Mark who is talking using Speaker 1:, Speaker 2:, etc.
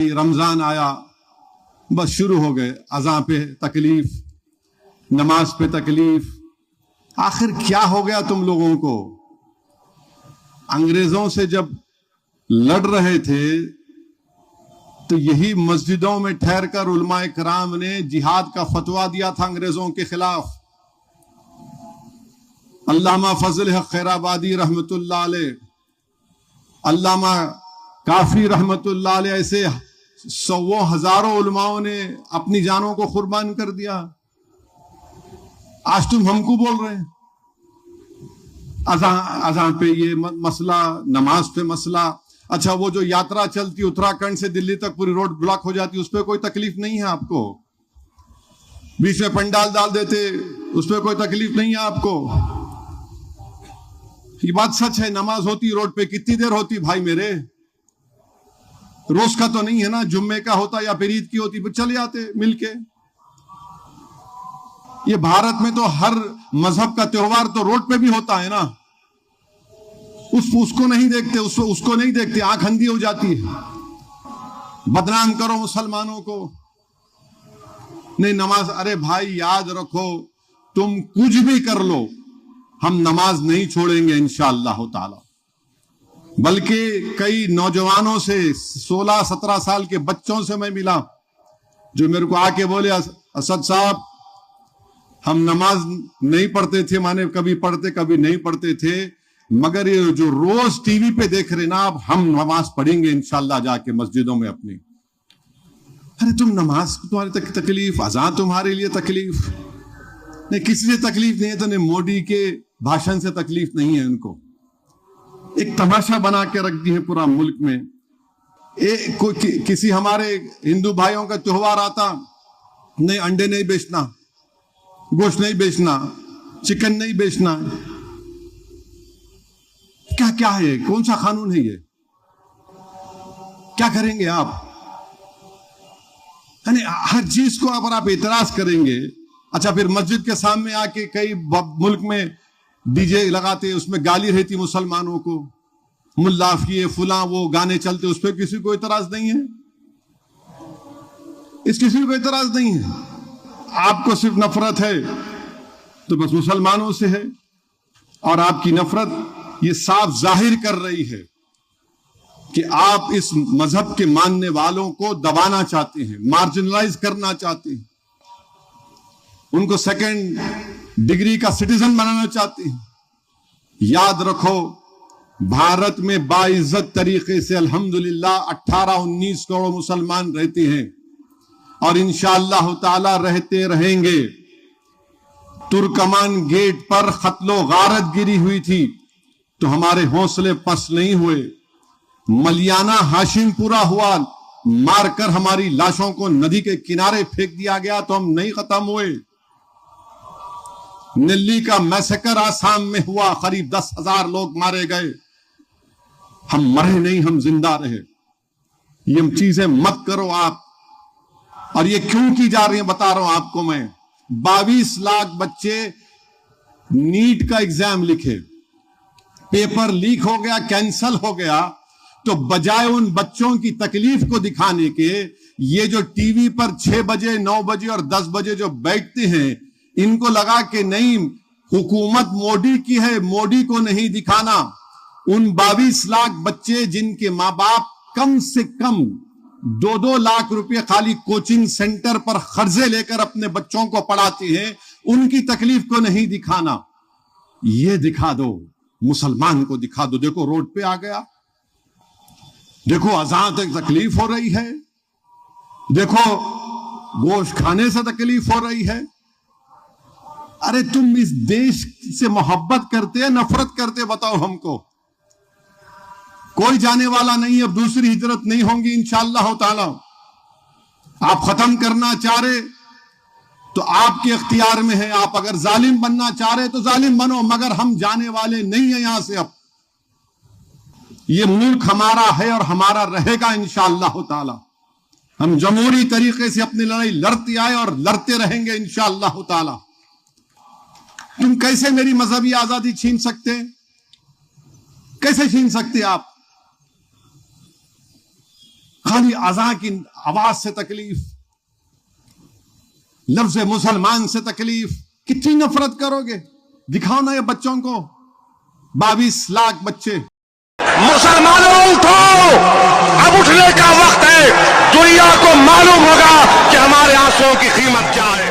Speaker 1: رمضان آیا بس شروع ہو گئے اذان پہ تکلیف, نماز پہ تکلیف. آخر کیا ہو گیا تم لوگوں کو؟ انگریزوں سے جب لڑ رہے تھے تو یہی مسجدوں میں ٹھہر کر علماء کرام نے جہاد کا فتویٰ دیا تھا انگریزوں کے خلاف. علامہ فضل حق خیرآبادی رحمت اللہ علیہ, علامہ کافی رحمت اللہ علیہ, ایسے سو ہزاروں علماؤں نے اپنی جانوں کو قربان کر دیا. آج تم ہم کو بول رہے ہیں اذان پہ یہ مسئلہ, نماز پہ مسئلہ. اچھا وہ جو یاترا چلتی اتراکھنڈ سے دلی تک پوری روڈ بلاک ہو جاتی, اس پہ کوئی تکلیف نہیں ہے آپ کو؟ بیچ میں پنڈال ڈال دیتے, اس پہ کوئی تکلیف نہیں ہے آپ کو؟ یہ بات سچ ہے. نماز ہوتی روڈ پہ کتنی دیر ہوتی بھائی میرے؟ روز کا تو نہیں ہے نا, جمعے کا ہوتا یا پھر عید کی ہوتی, پھر چلے آتے مل کے. یہ بھارت میں تو ہر مذہب کا تہوار تو روڈ پہ بھی ہوتا ہے نا. اس کو نہیں دیکھتے, اس کو نہیں دیکھتے, آنکھ اندھی ہو جاتی ہے. بدنام کرو مسلمانوں کو. نہیں نماز, ارے بھائی یاد رکھو تم کچھ بھی کر لو, ہم نماز نہیں چھوڑیں گے انشاءاللہ تعالی. بلکہ کئی نوجوانوں سے, 16-17 سال کے بچوں سے میں ملا جو میرے کو آ کے بولے اسد صاحب ہم نماز نہیں پڑھتے تھے, مانے کبھی پڑھتے کبھی نہیں پڑھتے تھے, مگر یہ جو روز ٹی وی پہ دیکھ رہے نا اب ہم نماز پڑھیں گے انشاءاللہ جا کے مسجدوں میں اپنی. ارے تم نماز تمہاری تکلیف, اذان تمہارے لیے تکلیف نہیں, کسی سے تکلیف نہیں ہے. تو نہیں مودی کے بھاشن سے تکلیف نہیں ہے ان کو. ایک تماشا بنا کے رکھ دی ہے پورا ملک میں. کسی ہمارے ہندو بھائیوں کا تہوار آتا, نہیں انڈے نہیں بیچنا, گوشت نہیں بیچنا, چکن نہیں بیچنا. کیا ہے, کون سا قانون ہے یہ؟ کیا کریں گے آپ؟ یعنی ہر چیز کو اگر آپ اعتراض کریں گے. اچھا پھر مسجد کے سامنے آ کے کئی ملک میں ڈی جے لگاتے, اس میں گالی رہتی مسلمانوں کو, ملا کیے فلاں وہ گانے چلتے, اس پہ کسی کو اعتراض نہیں ہے. کسی کو اعتراض نہیں ہے. آپ کو صرف نفرت ہے تو بس مسلمانوں سے ہے, اور آپ کی نفرت یہ صاف ظاہر کر رہی ہے کہ آپ اس مذہب کے ماننے والوں کو دبانا چاہتے ہیں, مارجنلائز کرنا چاہتے ہیں, ان کو سیکنڈ ڈگری کا سٹیزن بنانا چاہتے ہیں. یاد رکھو بھارت میں باعزت طریقے سے الحمدللہ 18-19 کروڑ مسلمان رہتے ہیں, اور انشاءاللہ تعالی رہتے رہیں گے. ترکمان گیٹ پر قتل و غارت گری ہوئی تھی تو ہمارے حوصلے پس نہیں ہوئے. ملیانہ ہاشم پورا ہوا, مار کر ہماری لاشوں کو ندی کے کنارے پھینک دیا گیا تو ہم نہیں ختم ہوئے. نلی کا میسیکر آسام میں ہوا, قریب 10,000 لوگ مارے گئے, ہم مرے نہیں, ہم زندہ رہے. یہ چیزیں مت کرو آپ. اور یہ کیوں کی جا رہی ہیں بتا رہا ہوں آپ کو میں. 22 لاکھ بچے نیٹ کا ایگزام لکھے, پیپر لیک ہو گیا, کینسل ہو گیا, تو بجائے ان بچوں کی تکلیف کو دکھانے کے, یہ جو ٹی وی پر 6 بجے 9 بجے اور 10 بجے جو بیٹھتے ہیں, ان کو لگا کہ نہیں حکومت مودی کی ہے, مودی کو نہیں دکھانا. ان 22 لاکھ بچے جن کے ماں باپ کم سے کم 2-2 لاکھ روپے خالی کوچنگ سینٹر پر قرضے لے کر اپنے بچوں کو پڑھاتے ہیں, ان کی تکلیف کو نہیں دکھانا. یہ دکھا دو, مسلمان کو دکھا دو. دیکھو روڈ پہ آ گیا, دیکھو اذان تک تکلیف ہو رہی ہے, دیکھو گوشت کھانے سے تکلیف ہو رہی ہے. ارے تم اس دیش سے محبت کرتے نفرت کرتے بتاؤ ہم کو. کوئی جانے والا نہیں, اب دوسری ہجرت نہیں ہوں گی انشاءاللہ تعالی. آپ ختم کرنا چاہ رہے تو آپ کے اختیار میں ہے, آپ اگر ظالم بننا چاہ رہے تو ظالم بنو, مگر ہم جانے والے نہیں ہیں یہاں سے. اب یہ ملک ہمارا ہے اور ہمارا رہے گا انشاءاللہ تعالی. ہم جمہوری طریقے سے اپنی لڑائی لڑتے آئے اور لڑتے رہیں گے انشاءاللہ تعالی. تم کیسے میری مذہبی آزادی چھین سکتے؟ کیسے چھین سکتے آپ؟ خالی اذان کی آواز سے تکلیف، لفظ مسلمان سے تکلیف، کتنی نفرت کرو گے؟ دکھاؤ نا یہ بچوں کو، 22 لاکھ بچے۔
Speaker 2: مسلمانوں اٹھو، اب اٹھنے کا وقت ہے، دنیا کو معلوم ہوگا کہ ہمارے آنسوؤں کی قیمت کیا ہے۔